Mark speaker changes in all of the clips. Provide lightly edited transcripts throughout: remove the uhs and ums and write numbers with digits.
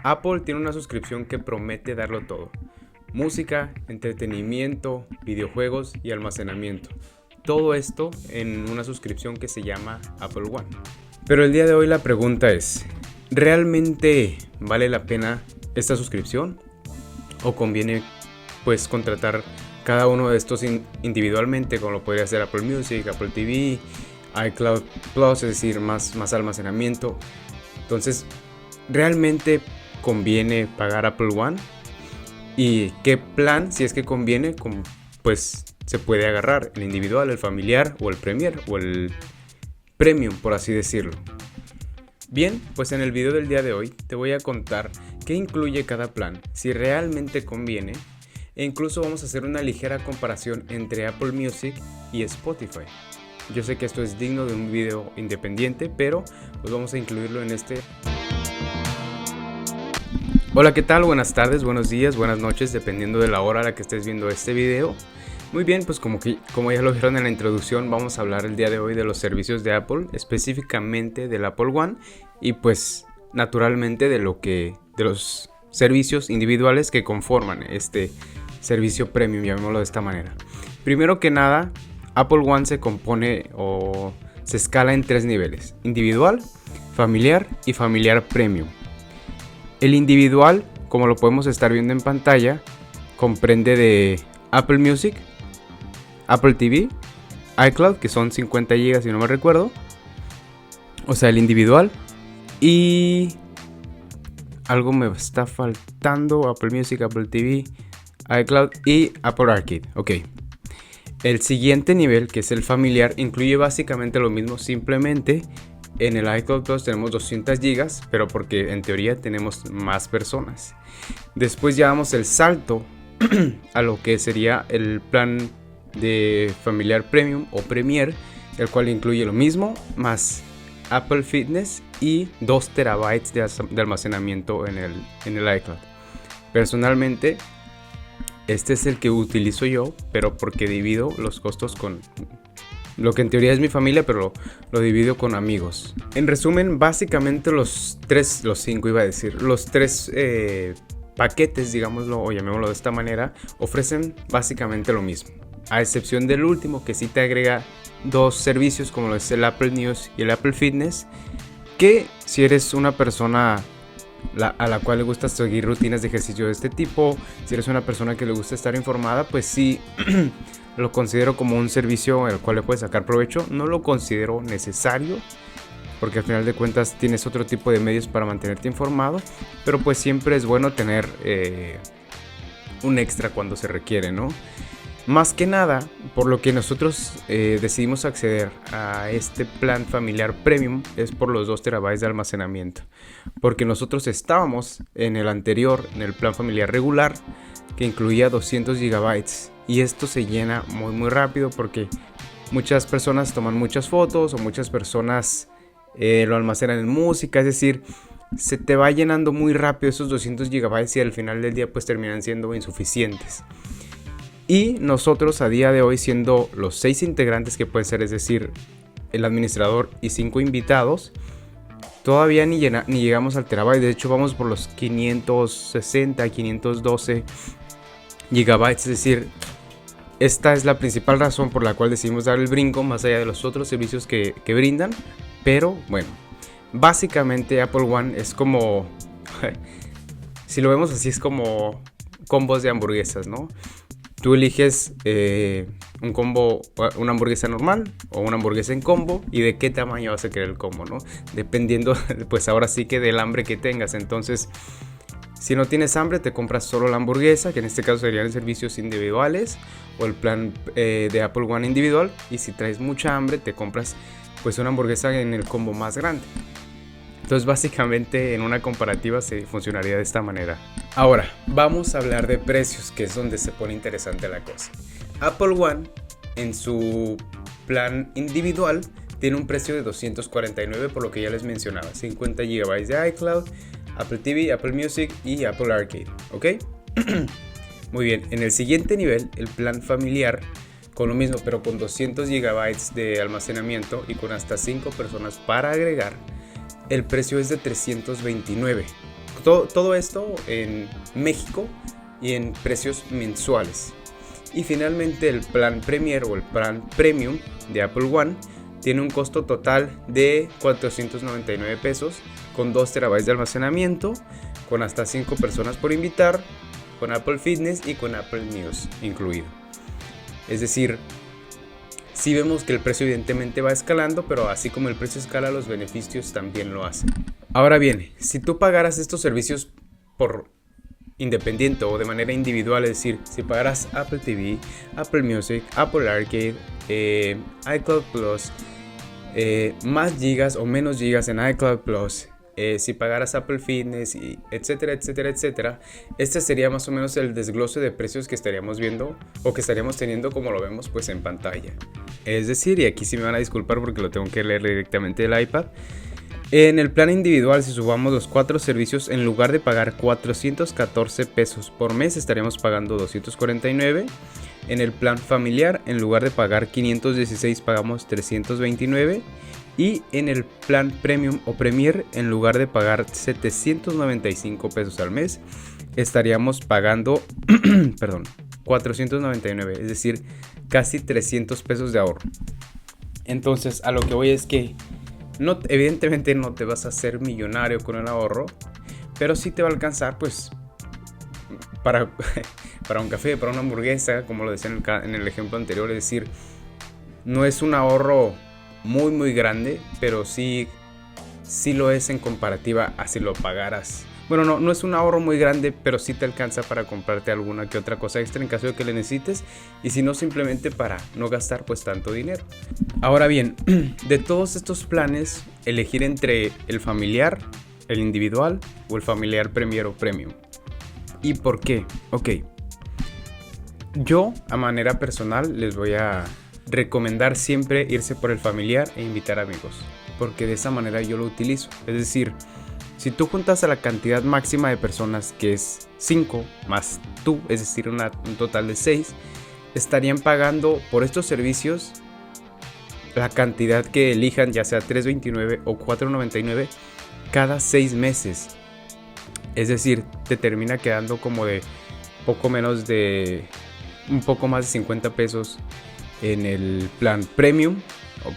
Speaker 1: Apple tiene una suscripción que promete darlo todo. Música, entretenimiento, videojuegos y almacenamiento. Todo esto en una suscripción que se llama Apple One. Pero el día de hoy la pregunta es, ¿realmente vale la pena esta suscripción? ¿O conviene pues contratar cada uno de estos individualmente, como lo podría hacer Apple Music, Apple TV, iCloud Plus, es decir, más almacenamiento? Entonces, ¿realmente conviene pagar Apple One? ¿Y qué plan, si es que conviene, pues se puede agarrar? ¿El individual, el familiar o el Premier o el Premium, por así decirlo? Bien, pues en el video del día de hoy te voy a contar qué incluye cada plan, si realmente conviene, e incluso vamos a hacer una ligera comparación entre Apple Music y Spotify. Yo sé que esto es digno de un video independiente, pero pues vamos a incluirlo en este. Hola, ¿qué tal? Buenas tardes, buenos días, buenas noches, dependiendo de la hora a la que estés viendo este video. Muy bien, pues como ya lo vieron en la introducción, vamos a hablar el día de hoy de los servicios de Apple, específicamente del Apple One y pues naturalmente de los servicios individuales que conforman este servicio premium, llamémoslo de esta manera. Primero que nada, Apple One se compone o se escala en 3 niveles: individual, familiar y familiar premium. El individual, como lo podemos estar viendo en pantalla, comprende de Apple Music, Apple TV, iCloud, que son 50 GB si no me recuerdo, o sea, el individual, y algo me está faltando: Apple Music, Apple TV, iCloud y Apple Arcade. Ok. El siguiente nivel, que es el familiar, incluye básicamente lo mismo, simplemente en el iCloud Plus tenemos 200 GB, pero porque en teoría tenemos más personas. Después llevamos el salto a lo que sería el plan de familiar premium o premier, el cual incluye lo mismo, más Apple Fitness y 2 terabytes de almacenamiento en el iCloud. Personalmente, este es el que utilizo yo, pero porque divido los costos con lo que en teoría es mi familia, pero lo divido con amigos. En resumen, básicamente los tres paquetes, digámoslo o llamémoslo de esta manera, ofrecen básicamente lo mismo, a excepción del último, que sí te agrega 2 servicios como lo es el Apple News y el Apple Fitness, que si eres una persona a la cual le gusta seguir rutinas de ejercicio de este tipo, si eres una persona que le gusta estar informada, pues sí lo considero como un servicio al cual le puedes sacar provecho. No lo considero necesario, porque al final de cuentas tienes otro tipo de medios para mantenerte informado, pero pues siempre es bueno tener un extra cuando se requiere, ¿no? Más que nada, por lo que nosotros decidimos acceder a este plan familiar premium es por los 2 terabytes de almacenamiento, porque nosotros estábamos en el anterior, en el plan familiar regular, que incluía 200 gigabytes, y esto se llena muy rápido porque muchas personas toman muchas fotos o muchas personas lo almacenan en música, es decir, se te va llenando muy rápido esos 200 gigabytes y al final del día pues terminan siendo insuficientes. Y nosotros a día de hoy, siendo los 6 integrantes que pueden ser, es decir, el administrador y 5 invitados, todavía ni llegamos al terabyte. De hecho vamos por los 560, 512 gigabytes, es decir, esta es la principal razón por la cual decidimos dar el brinco, más allá de los otros servicios que brindan. Pero bueno, básicamente Apple One es como, si lo vemos así, es como combos de hamburguesas, ¿no? Tú eliges un combo, una hamburguesa normal o una hamburguesa en combo, y de qué tamaño vas a querer el combo, ¿no? Dependiendo, pues ahora sí que del hambre que tengas. Entonces, si no tienes hambre, te compras solo la hamburguesa, que en este caso serían servicios individuales o el plan de Apple One individual. Y si traes mucha hambre, te compras pues una hamburguesa en el combo más grande. Entonces básicamente en una comparativa se funcionaría de esta manera. Ahora vamos a hablar de precios, que es donde se pone interesante la cosa. Apple One en su plan individual tiene un precio de $249, por lo que ya les mencionaba: 50 GB de iCloud, Apple TV, Apple Music y Apple Arcade, ¿ok? Muy bien, en el siguiente nivel, el plan familiar, con lo mismo pero con 200 GB de almacenamiento y con hasta 5 personas para agregar, el precio es de $329. Todo esto en México y en precios mensuales. Y finalmente el plan Premier o el plan Premium de Apple One tiene un costo total de 499 pesos con 2 terabytes de almacenamiento, con hasta 5 personas por invitar, con Apple Fitness y con Apple News incluido. Es decir, sí vemos que el precio evidentemente va escalando, pero así como el precio escala, los beneficios también lo hacen. Ahora bien, si tú pagaras estos servicios por independiente o de manera individual, es decir, si pagaras Apple TV, Apple Music, Apple Arcade, iCloud Plus, más gigas o menos gigas en iCloud Plus, si pagaras Apple Fitness, y etcétera, etcétera, etcétera, este sería más o menos el desglose de precios que estaríamos viendo o que estaríamos teniendo como lo vemos pues en pantalla. Es decir, y aquí sí me van a disculpar porque lo tengo que leer directamente del iPad. En el plan individual, si subamos los 4 servicios, en lugar de pagar 414 pesos por mes, estaríamos pagando 249. En el plan familiar, en lugar de pagar 516, pagamos 329. Y en el plan Premium o Premier, en lugar de pagar 795 pesos al mes, estaríamos pagando 499, es decir, casi 300 pesos de ahorro. Entonces, a lo que voy es que evidentemente no te vas a hacer millonario con el ahorro, pero sí te va a alcanzar pues para un café, para una hamburguesa, como lo decía en el ejemplo anterior. Es decir, no es un ahorro muy grande, pero sí lo es en comparativa a si lo pagaras. Bueno, no es un ahorro muy grande, pero sí te alcanza para comprarte alguna que otra cosa extra en caso de que le necesites, y si no, simplemente para no gastar pues tanto dinero. Ahora bien, de todos estos planes, elegir entre el familiar, el individual o el familiar Premier o Premium. ¿Y por qué? Ok, yo a manera personal les voy a recomendar siempre irse por el familiar e invitar amigos, porque de esa manera yo lo utilizo. Es decir, si tú juntas a la cantidad máxima de personas, que es 5 más tú, es decir, un total de 6, estarían pagando por estos servicios la cantidad que elijan, ya sea $3.29 o $4.99 cada 6 meses. Es decir, te termina quedando como de un poco más de 50 pesos en el plan Premium.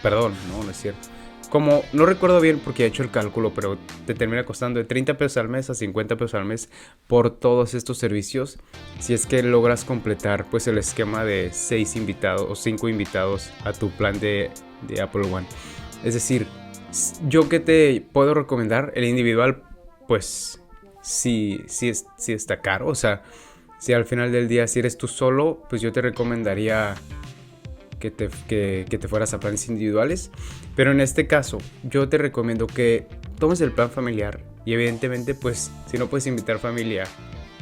Speaker 1: Perdón, no es cierto. Como no recuerdo bien porque he hecho el cálculo, pero te termina costando de 30 pesos al mes a 50 pesos al mes por todos estos servicios, si es que logras completar pues el esquema de 6 invitados o 5 invitados a tu plan de Apple One. Es decir, yo que te puedo recomendar, el individual pues sí está caro. O sea, si al final del día si eres tú solo, pues yo te recomendaría que te fueras a planes individuales. Pero en este caso yo te recomiendo que tomes el plan familiar, y evidentemente pues si no puedes invitar familia,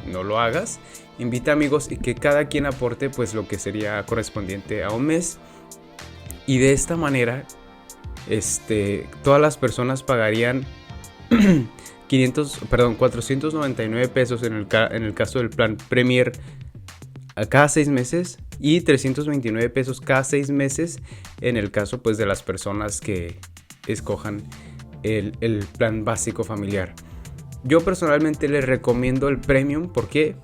Speaker 1: no lo hagas. Invita amigos y que cada quien aporte pues lo que sería correspondiente a un mes, y de esta manera todas las personas pagarían 499 pesos en el caso del plan Premier a cada 6 meses, y 329 pesos cada 6 meses en el caso pues de las personas que escojan el plan básico familiar. Yo personalmente les recomiendo el Premium. ¿Por qué?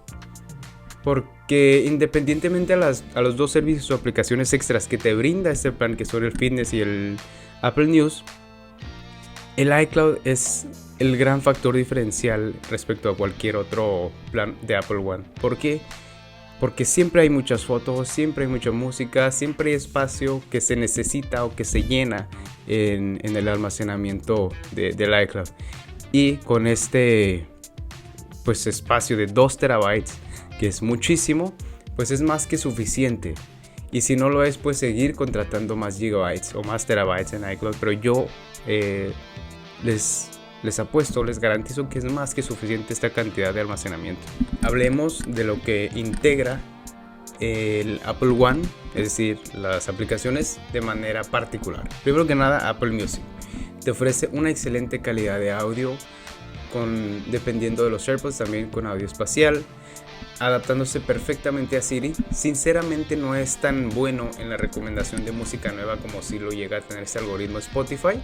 Speaker 1: Porque independientemente a los 2 servicios o aplicaciones extras que te brinda este plan, que son el Fitness y el Apple News, el iCloud es el gran factor diferencial respecto a cualquier otro plan de Apple One. ¿Por qué? Porque siempre hay muchas fotos, siempre hay mucha música, siempre hay espacio que se necesita o que se llena en el almacenamiento del iCloud. Y con este pues espacio de 2 terabytes, que es muchísimo, pues es más que suficiente. Y si no lo es, pues seguir contratando más gigabytes o más terabytes en iCloud. Pero yo les apuesto, les garantizo que es más que suficiente esta cantidad de almacenamiento. Hablemos de lo que integra el Apple One, es decir, las aplicaciones de manera particular. Primero que nada, Apple Music te ofrece una excelente calidad de audio, dependiendo de los AirPods, también con audio espacial, adaptándose perfectamente a Siri. Sinceramente no es tan bueno en la recomendación de música nueva como si lo llega a tener este algoritmo Spotify,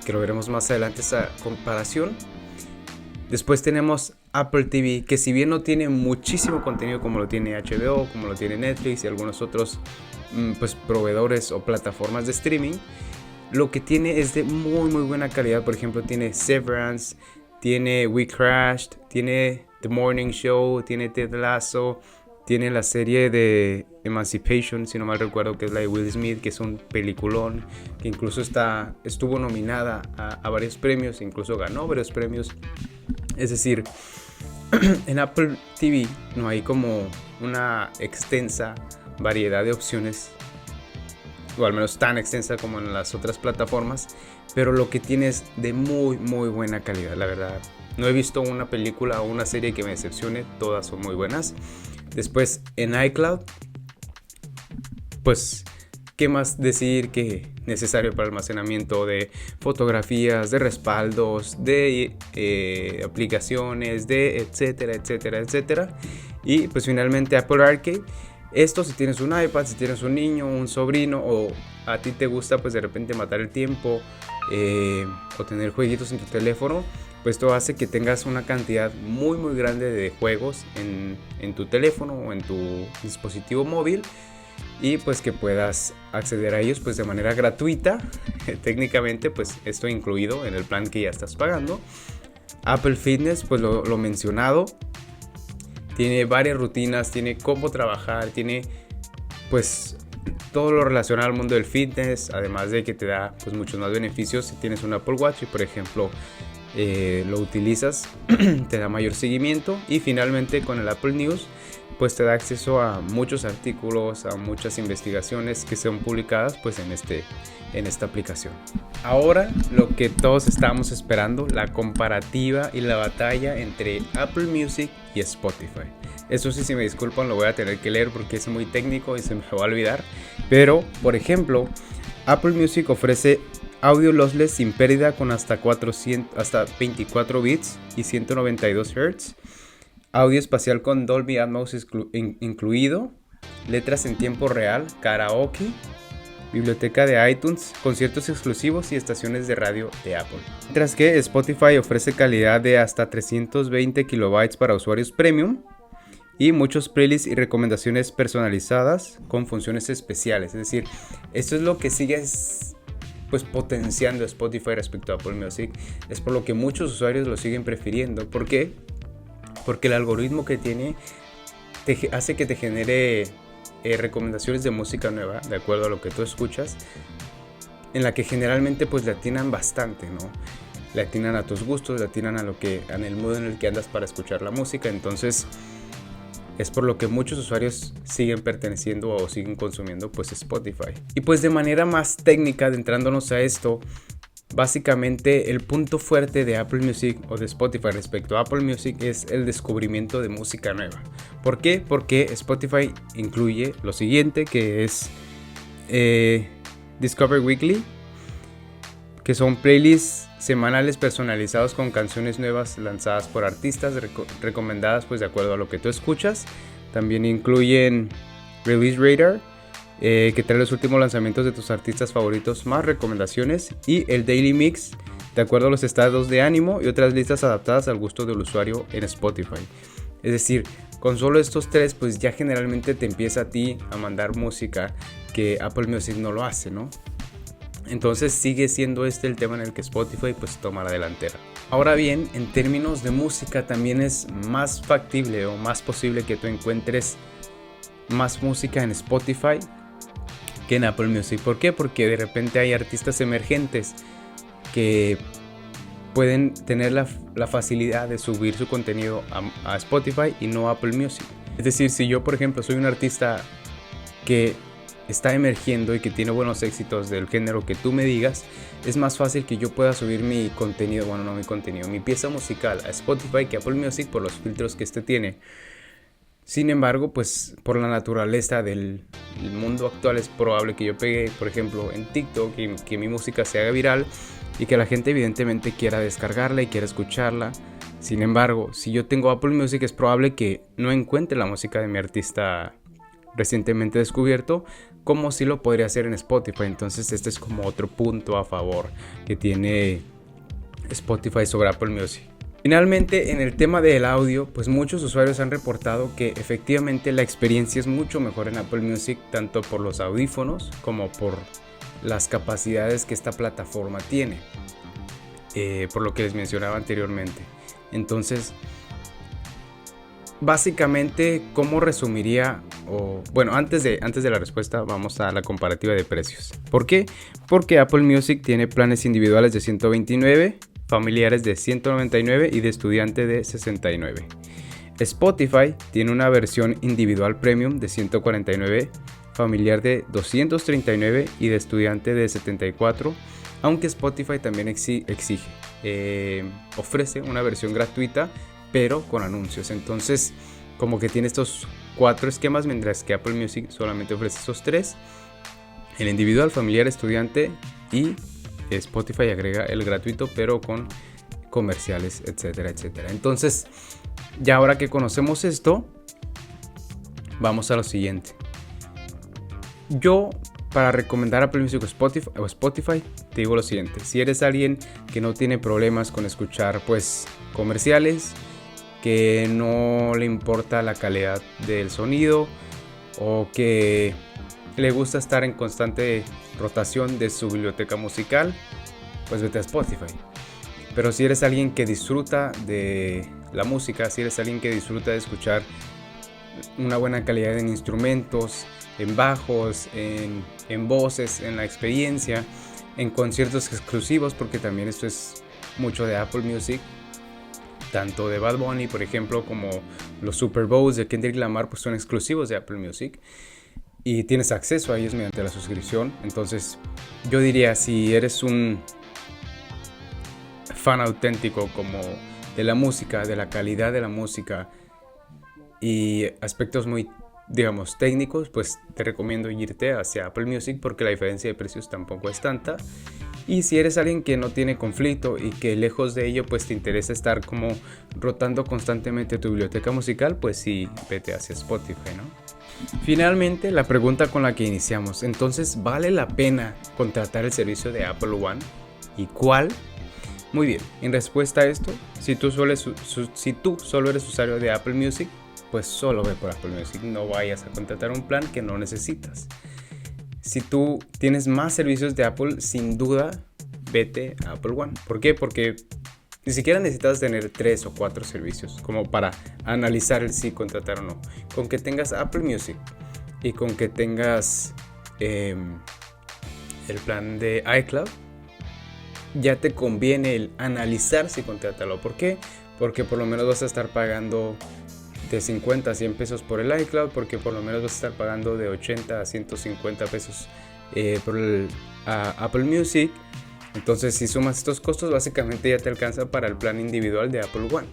Speaker 1: que lo veremos más adelante esa comparación. Después tenemos Apple TV, que si bien no tiene muchísimo contenido como lo tiene HBO, como lo tiene Netflix y algunos otros pues proveedores o plataformas de streaming, lo que tiene es de muy buena calidad. Por ejemplo, tiene Severance, tiene We Crashed, tiene The Morning Show, tiene Ted Lasso, tiene la serie de Emancipation, si no mal recuerdo, que es la de Will Smith, que es un peliculón, que incluso estuvo nominada a varios premios, incluso ganó varios premios. Es decir, en Apple TV no hay como una extensa variedad de opciones, o al menos tan extensa como en las otras plataformas, pero lo que tiene es de muy buena calidad, la verdad. No he visto una película o una serie que me decepcione, todas son muy buenas. Después en iCloud, pues qué más decir que necesario para almacenamiento de fotografías, de respaldos, de aplicaciones, de etcétera. Y pues finalmente Apple Arcade. Esto si tienes un iPad, si tienes un niño, un sobrino, o a ti te gusta pues de repente matar el tiempo o tener jueguitos en tu teléfono, pues esto hace que tengas una cantidad muy grande de juegos en tu teléfono o en tu dispositivo móvil, y pues que puedas acceder a ellos pues de manera gratuita. Técnicamente pues esto incluido en el plan que ya estás pagando. Apple Fitness, pues lo mencionado, tiene varias rutinas, tiene cómo trabajar, tiene pues todo lo relacionado al mundo del fitness, además de que te da pues muchos más beneficios si tienes un Apple Watch y por ejemplo lo utilizas, te da mayor seguimiento. Y finalmente con el Apple News pues te da acceso a muchos artículos, a muchas investigaciones que son publicadas pues en esta aplicación. Ahora lo que todos estábamos esperando, la comparativa y la batalla entre Apple Music y Spotify. Eso sí, si me disculpan, lo voy a tener que leer porque es muy técnico y se me va a olvidar. Pero, por ejemplo, Apple Music ofrece audio lossless sin pérdida con hasta 24 bits y 192 Hz. Audio espacial con Dolby Atmos incluido. Letras en tiempo real, karaoke. Biblioteca de iTunes, conciertos exclusivos y estaciones de radio de Apple. Mientras que Spotify ofrece calidad de hasta 320 kilobytes para usuarios premium y muchos playlists y recomendaciones personalizadas con funciones especiales. Es decir, esto es lo que sigue pues potenciando Spotify respecto a Apple Music. Es por lo que muchos usuarios lo siguen prefiriendo. ¿Por qué? Porque el algoritmo que tiene hace que te genere recomendaciones de música nueva de acuerdo a lo que tú escuchas, en la que generalmente pues le atinan bastante, ¿no? Le atinan a tus gustos, le atinan en el mood en el que andas para escuchar la música. Entonces es por lo que muchos usuarios siguen perteneciendo o siguen consumiendo pues Spotify. Y pues de manera más técnica, adentrándonos a esto, básicamente el punto fuerte de Apple Music o de Spotify respecto a Apple Music es el descubrimiento de música nueva. ¿Por qué? Porque Spotify incluye lo siguiente, que es Discover Weekly, que son playlists semanales personalizados con canciones nuevas lanzadas por artistas recomendadas pues de acuerdo a lo que tú escuchas. También incluyen Release Radar, que trae los últimos lanzamientos de tus artistas favoritos más recomendaciones, y el Daily Mix de acuerdo a los estados de ánimo y otras listas adaptadas al gusto del usuario en Spotify. Es decir, con solo estos tres pues ya generalmente te empieza a ti a mandar música que Apple Music no lo hace, ¿no? Entonces sigue siendo el tema en el que Spotify pues toma la delantera. Ahora bien, en términos de música también es más factible o más posible que tú encuentres más música en Spotify que en Apple Music. ¿Por qué? Porque de repente hay artistas emergentes que pueden tener la facilidad de subir su contenido a Spotify y no a Apple Music. Es decir, si yo por ejemplo soy un artista que está emergiendo y que tiene buenos éxitos del género que tú me digas, es más fácil que yo pueda subir mi contenido, mi pieza musical a Spotify que a Apple Music por los filtros que tiene. Sin embargo, pues por la naturaleza del mundo actual es probable que yo pegue, por ejemplo, en TikTok y que mi música se haga viral y que la gente evidentemente quiera descargarla y quiera escucharla. Sin embargo, si yo tengo Apple Music es probable que no encuentre la música de mi artista recientemente descubierto, como si lo podría hacer en Spotify. Entonces este es como otro punto a favor que tiene Spotify sobre Apple Music. Finalmente, en el tema del audio, pues muchos usuarios han reportado que efectivamente la experiencia es mucho mejor en Apple Music, tanto por los audífonos como por las capacidades que esta plataforma tiene, por lo que les mencionaba anteriormente. Entonces, básicamente, ¿cómo resumiría? Bueno, antes de la respuesta, vamos a la comparativa de precios. ¿Por qué? Porque Apple Music tiene planes individuales de 129, familiares de 199 y de estudiante de 69. Spotify tiene una versión individual premium de 149, familiar de 239 y de estudiante de 74, aunque Spotify también ofrece una versión gratuita pero con anuncios. Entonces, como que tiene estos 4 esquemas, mientras que Apple Music solamente ofrece esos 3: el individual, familiar, estudiante, y Spotify agrega el gratuito pero con comerciales, etcétera, etcétera. Entonces, ya ahora que conocemos esto, vamos a lo siguiente. Yo, para recomendar Apple Music o Spotify, te digo lo siguiente: si eres alguien que no tiene problemas con escuchar pues comerciales, que no le importa la calidad del sonido, o que le gusta estar en constante rotación de su biblioteca musical, pues vete a Spotify. Pero si eres alguien que disfruta de la música, si eres alguien que disfruta de escuchar una buena calidad en instrumentos, en bajos, en voces, en la experiencia, en conciertos exclusivos, porque también esto es mucho de Apple Music, tanto de Bad Bunny, por ejemplo, como los Super Bowls de Kendrick Lamar, pues son exclusivos de Apple Music y tienes acceso a ellos mediante la suscripción. Entonces, yo diría, si eres un fan auténtico como de la música, de la calidad de la música y aspectos muy, digamos, técnicos, pues te recomiendo irte hacia Apple Music, porque la diferencia de precios tampoco es tanta. Y si eres alguien que no tiene conflicto y que lejos de ello pues te interesa estar como rotando constantemente tu biblioteca musical, pues sí, vete hacia Spotify, ¿no? Finalmente, la pregunta con la que iniciamos: entonces, ¿vale la pena contratar el servicio de Apple One? ¿Y cuál? Muy bien, en respuesta a esto, si tú solo eres usuario de Apple Music, pues solo ve por Apple Music, no vayas a contratar un plan que no necesitas. Si tú tienes más servicios de Apple, sin duda, vete a Apple One. ¿Por qué? Porque ni siquiera necesitas tener 3 o 4 servicios como para analizar el si contratar o no. Con que tengas Apple Music y con que tengas el plan de iCloud, ya te conviene el analizar si contratarlo. ¿Por qué? Porque por lo menos vas a estar pagando de 50 a 100 pesos por el iCloud, porque por lo menos vas a estar pagando de 80 a 150 pesos por Apple Music. Entonces, si sumas estos costos, básicamente ya te alcanza para el plan individual de Apple One.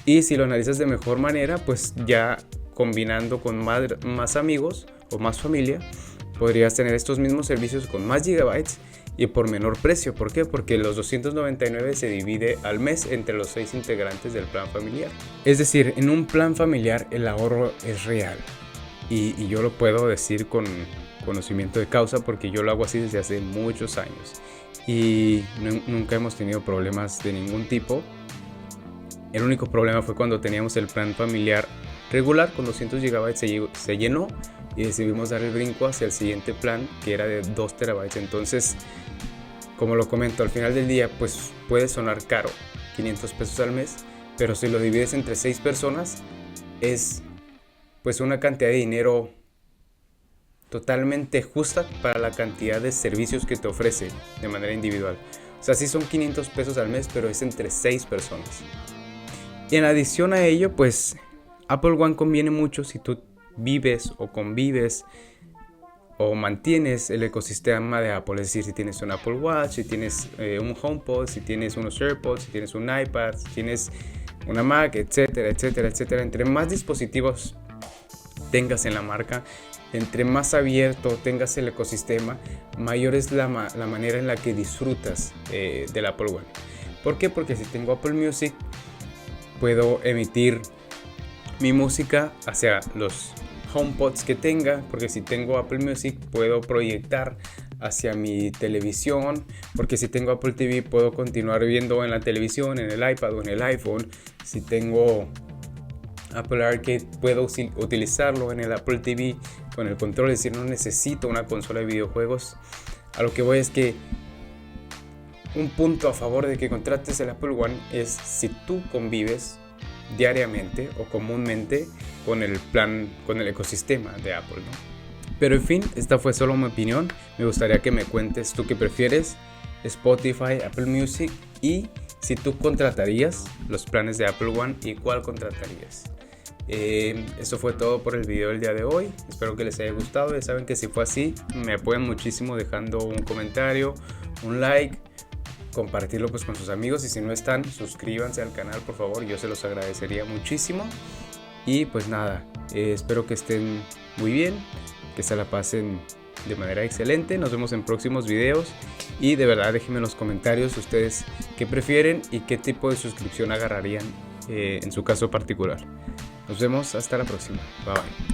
Speaker 1: Y si lo analizas de mejor manera, pues ya combinando con más amigos o más familia, podrías tener estos mismos servicios con más gigabytes y por menor precio. ¿Por qué? Porque los 299 se divide al mes entre los 6 integrantes del plan familiar. Es decir, en un plan familiar el ahorro es real. Y yo lo puedo decir con conocimiento de causa, porque yo lo hago así desde hace muchos años. Y nunca hemos tenido problemas de ningún tipo. El único problema fue cuando teníamos el plan familiar regular con 200 GB, se llenó y decidimos dar el brinco hacia el siguiente plan, que era de 2 TB. Entonces, como lo comento, al final del día pues puede sonar caro, 500 pesos al mes, pero si lo divides entre 6 personas es pues una cantidad de dinero totalmente justa para la cantidad de servicios que te ofrece de manera individual. O sea, sí son 500 pesos al mes, pero es entre 6 personas. Y en adición a ello, pues Apple One conviene mucho si tú vives o convives o mantienes el ecosistema de Apple. Es decir, si tienes un Apple Watch, si tienes un HomePod, si tienes unos AirPods, si tienes un iPad, si tienes una Mac, etcétera, etcétera, etcétera. Entre más dispositivos tengas en la marca, entre más abierto tengas el ecosistema, mayor es la manera en la que disfrutas del Apple One. ¿Por qué? Porque si tengo Apple Music, puedo emitir mi música hacia los HomePods que tenga, porque si tengo Apple Music puedo proyectar hacia mi televisión, porque si tengo Apple TV puedo continuar viendo en la televisión, en el iPad o en el iPhone. Si tengo Apple Arcade puedo utilizarlo en el Apple TV con el control, es decir, no necesito una consola de videojuegos. A lo que voy es que un punto a favor de que contrates el Apple One es si tú convives diariamente o comúnmente con el plan, con el ecosistema de Apple, ¿no? Pero en fin, esta fue solo mi opinión. Me gustaría que me cuentes tú qué prefieres, Spotify, Apple Music, y si tú contratarías los planes de Apple One y cuál contratarías. Eso fue todo por el video del día de hoy. Espero que les haya gustado. Ya saben que si fue así, me apoyan muchísimo dejando un comentario, un like, compartirlo pues con sus amigos, y si no están, suscríbanse al canal por favor, yo se los agradecería muchísimo. Y pues nada, espero que estén muy bien, que se la pasen de manera excelente. Nos vemos en próximos videos y de verdad déjenme en los comentarios ustedes qué prefieren y qué tipo de suscripción agarrarían en su caso particular. Nos vemos hasta la próxima. Bye bye.